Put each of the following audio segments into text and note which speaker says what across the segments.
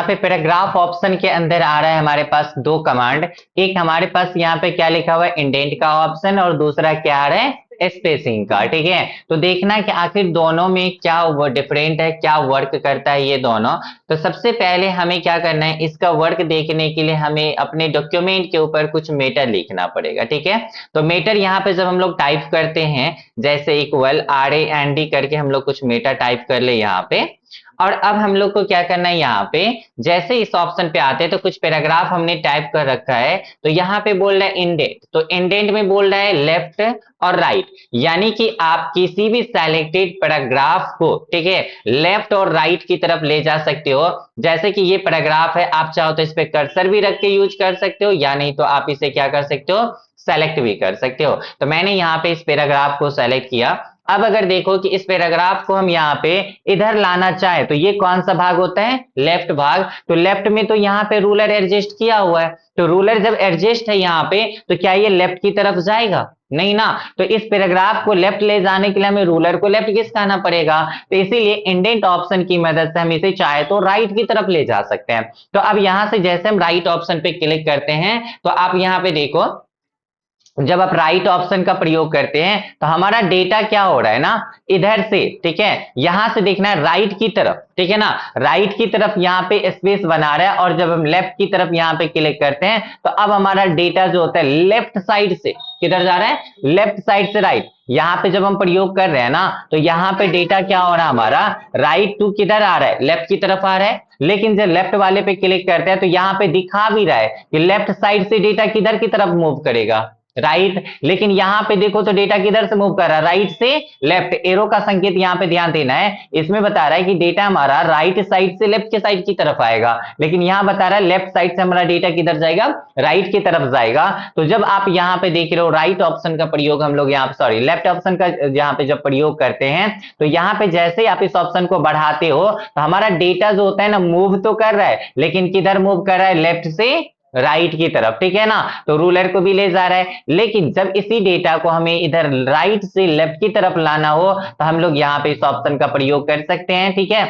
Speaker 1: पे paragraph option के अंदर आ रहा है हमारे पास दो कमांड। एक हमारे पास यहाँ पे क्या लिखा हुआ है, इंडेंट का ऑप्शन, और दूसरा क्या आ रहा है, स्पेसिंग का। ठीक है, तो देखना कि आखिर दोनों में क्या डिफरेंट है, क्या वर्क करता है ये दोनों। तो सबसे पहले हमें क्या करना है, इसका वर्क देखने के लिए हमें अपने डॉक्यूमेंट के ऊपर कुछ मेटर लिखना पड़ेगा। ठीक है, तो मेटर यहाँ पे जब हम लोग टाइप करते हैं, जैसे इक्वल RAND करके हम लोग कुछ मेटा टाइप कर ले यहाँ पे, और अब हम लोग को क्या करना है, यहाँ पे जैसे इस ऑप्शन पे आते हैं तो कुछ पैराग्राफ हमने टाइप कर रखा है, तो यहाँ पे बोल रहा है इंडेंट, तो इंडेंट में बोल रहा है लेफ्ट और राइट, यानी कि आप किसी भी सेलेक्टेड पैराग्राफ को, ठीक है, लेफ्ट और राइट की तरफ ले जा सकते हो। जैसे कि ये पैराग्राफ है, आप चाहो तो इस पे कर्सर भी रख के यूज कर सकते हो, या नहीं तो आप इसे क्या कर सकते हो, सेलेक्ट भी कर सकते हो। तो मैंने यहाँ पे इस पैराग्राफ को सेलेक्ट किया। अब अगर देखो कि इस पैराग्राफ को हम यहाँ पे इधर लाना चाहे तो ये कौन सा भाग होता है, लेफ्ट भाग। तो लेफ्ट में तो यहाँ पे रूलर एडजस्ट किया हुआ है, तो रूलर जब एडजस्ट है यहाँ पे, तो क्या ये लेफ्ट की तरफ जाएगा, नहीं ना। तो इस पैराग्राफ को लेफ्ट ले जाने के लिए हमें रूलर को लेफ्ट खिसकाना पड़ेगा, तो इसीलिए इंडेंट ऑप्शन की मदद से हम इसे चाहे तो राइट की तरफ ले जा सकते हैं। तो अब यहां से जैसे हम राइट ऑप्शन पे क्लिक करते हैं, तो आप यहाँ पे देखो, जब आप राइट ऑप्शन का प्रयोग करते हैं तो हमारा डेटा क्या हो रहा है ना, इधर से, ठीक है, यहां से देखना है राइट की तरफ, ठीक है ना, राइट की तरफ यहाँ पे स्पेस बना रहा है, और जब हम लेफ्ट की तरफ यहाँ पे क्लिक करते हैं तो अब हमारा डेटा जो होता है लेफ्ट साइड से किधर जा रहा है, लेफ्ट साइड से राइट। यहाँ पे जब हम प्रयोग कर रहे हैं ना, तो यहाँ पे डेटा क्या हो रहा है हमारा, राइट टू किधर आ रहा है, लेफ्ट की तरफ आ रहा है। लेकिन जब लेफ्ट वाले पे क्लिक करते हैं तो यहाँ पे दिखा भी रहा है कि लेफ्ट साइड से डेटा किधर की तरफ मूव करेगा, राइट। लेकिन यहां पे देखो तो डेटा किधर से मूव कर रहा है, राइट से लेफ्ट। एरो का संकेत यहां पे ध्यान देना है, इसमें बता रहा है कि डेटा हमारा राइट साइड से लेफ्ट के साइड की तरफ आएगा, लेकिन यहां बता रहा है लेफ्ट साइड से हमारा डेटा किधर जाएगा, राइट की तरफ जाएगा। तो जब आप यहां पे देख रहे हो राइट ऑप्शन का प्रयोग हम लोग यहाँ, सॉरी, लेफ्ट ऑप्शन का यहाँ पे जब प्रयोग करते हैं, तो यहाँ पे जैसे ही आप इस ऑप्शन को बढ़ाते हो तो हमारा डेटा जो होता है ना, मूव तो कर रहा है, लेकिन किधर मूव कर रहा है, लेफ्ट से राइट की तरफ, ठीक है ना। तो रूलर को भी ले जा रहा है, लेकिन जब इसी डेटा को हमें इधर राइट से लेफ्ट की तरफ लाना हो तो हम लोग यहाँ पे इस ऑप्शन का प्रयोग कर सकते हैं। ठीक है,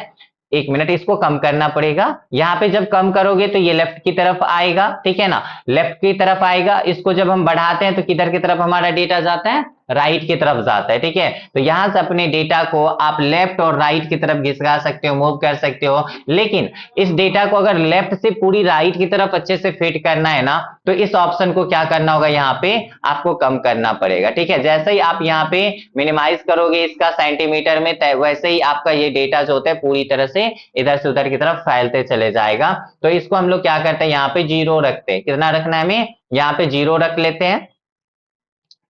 Speaker 1: एक मिनट, इसको कम करना पड़ेगा। यहाँ पे जब कम करोगे तो ये लेफ्ट की तरफ आएगा, ठीक है ना, लेफ्ट की तरफ आएगा। इसको जब हम बढ़ाते हैं तो किधर की तरफ हमारा डेटा जाता है, राइट की तरफ जाता है। ठीक है, तो यहां से अपने डेटा को आप लेफ्ट और राइट की तरफ घिसका सकते हो, मूव कर सकते हो। लेकिन इस डेटा को अगर लेफ्ट से पूरी राइट की तरफ अच्छे से फिट करना है ना, तो इस ऑप्शन को क्या करना होगा, यहाँ पे आपको कम करना पड़ेगा। ठीक है, जैसे ही आप यहाँ पे मिनिमाइज करोगे इसका सेंटीमीटर में, वैसे ही आपका ये डेटा जो होता है पूरी तरह से इधर से उधर की तरफ फैलते चले जाएगा। तो इसको हम लोग क्या करते हैं, यहाँ पे 0 रखते हैं। कितना रखना है हमें, यहाँ पे 0 रख लेते हैं,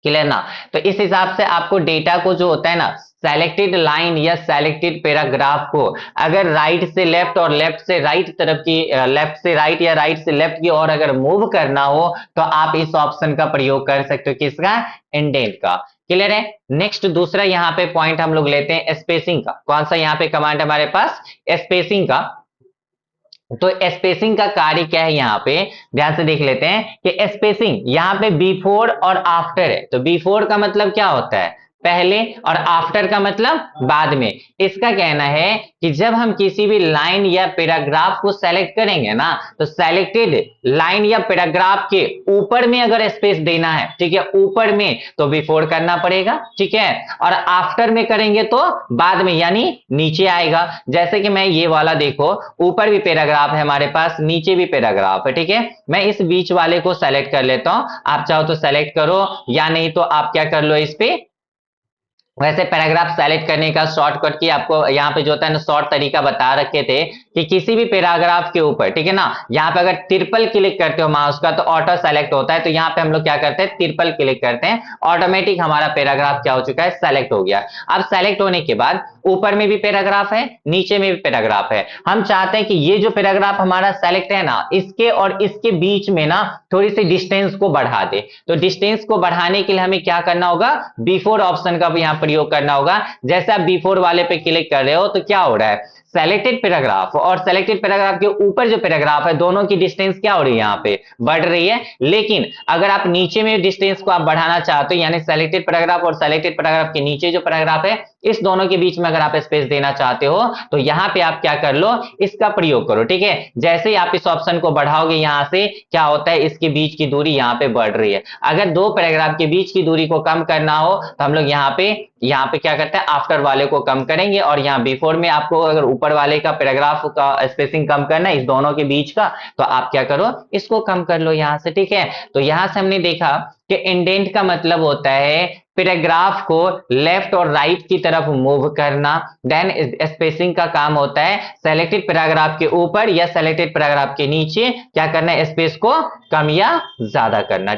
Speaker 1: क्लियर ना। तो इस हिसाब से आपको डेटा को जो होता है ना, सेलेक्टेड लाइन या सेलेक्टेड पैराग्राफ को अगर राइट से लेफ्ट और लेफ्ट से राइट तरफ की, लेफ्ट से राइट या राइट से लेफ्ट की और अगर मूव करना हो तो आप इस ऑप्शन का प्रयोग कर सकते हो, किसका, इंडेंट का। क्लियर है। नेक्स्ट दूसरा यहाँ पे पॉइंट हम लोग लेते हैं स्पेसिंग का। कौन सा यहाँ पे कमांड हमारे पास, स्पेसिंग का। तो स्पेसिंग का कार्य क्या है, यहाँ पे ध्यान से देख लेते हैं कि स्पेसिंग यहाँ पे बिफोर और आफ्टर है। तो बिफोर का मतलब क्या होता है, पहले, और आफ्टर का मतलब बाद में। इसका कहना है कि जब हम किसी भी लाइन या पैराग्राफ को सेलेक्ट करेंगे ना, तो सेलेक्टेड लाइन या पैराग्राफ के ऊपर में अगर स्पेस देना है, ठीक है, ऊपर में, तो बिफोर करना पड़ेगा, ठीक है, और आफ्टर में करेंगे तो बाद में, यानी नीचे आएगा। जैसे कि मैं ये वाला देखो, ऊपर भी पैराग्राफ है हमारे पास, नीचे भी पैराग्राफ है, ठीक है, मैं इस बीच वाले को सेलेक्ट कर लेता हूं। आप चाहो तो सेलेक्ट करो, या नहीं तो आप क्या कर लो, इस पे वैसे पैराग्राफ सेलेक्ट करने का शॉर्टकट की आपको यहाँ पे जो होता है ना, शॉर्ट तरीका बता रखे थे कि किसी भी पैराग्राफ के ऊपर, ठीक है ना, यहाँ पे अगर ट्रिपल क्लिक करते हो माउस का तो ऑटो सेलेक्ट होता है। तो यहाँ पे हम लोग क्या करते हैं, ट्रिपल क्लिक करते हैं, ऑटोमेटिक हमारा पैराग्राफ क्या हो चुका है, सेलेक्ट हो गया। अब सेलेक्ट होने के बाद ऊपर में भी पैराग्राफ है, नीचे में भी पैराग्राफ है। हम चाहते हैं कि ये जो पैराग्राफ हमारा सेलेक्ट है ना, इसके और इसके बीच में ना थोड़ी सी डिस्टेंस को बढ़ा दे। तो डिस्टेंस को बढ़ाने के लिए हमें क्या करना होगा, बिफोर ऑप्शन का भी यहाँ प्रयोग करना होगा। जैसे आप बिफोर वाले पे क्लिक कर रहे हो तो क्या हो रहा है, सेलेक्टेड पैराग्राफ और सेलेक्टेड पैराग्राफ के ऊपर जो पैराग्राफ है, दोनों की डिस्टेंस क्या हो रही है, यहाँ पे बढ़ रही है। लेकिन अगर आप नीचे में डिस्टेंस को आप बढ़ाना चाहते हो, यानी सेलेक्टेड पैराग्राफ और सेलेक्टेड पैराग्राफ के नीचे जो पैराग्राफ है इस दोनों के बीच में अगर आप स्पेस देना चाहते हो तो यहां पे आप क्या कर लो, इसका प्रयोग करो। ठीक है, जैसे ही आप इस ऑप्शन को बढ़ाओगे यहां से क्या होता है, इसके बीच की दूरी यहां पे बढ़ रही है। अगर दो पैराग्राफ के बीच की दूरी को कम करना हो तो हम लोग यहाँ पे क्या करते हैं, आफ्टर वाले को कम करेंगे, और यहाँ बिफोर में आपको अगर ऊपर वाले का पैराग्राफ का स्पेसिंग कम करना है इस दोनों के बीच का, तो आप क्या करो, इसको कम कर लो यहां से। ठीक है, तो यहां से हमने देखा कि इंडेंट का मतलब होता है पैराग्राफ को लेफ्ट और राइट की तरफ मूव करना। देन स्पेसिंग का काम होता है सेलेक्टेड पैराग्राफ के ऊपर या सेलेक्टेड पैराग्राफ के नीचे क्या करना है, स्पेस को कम या ज्यादा करना।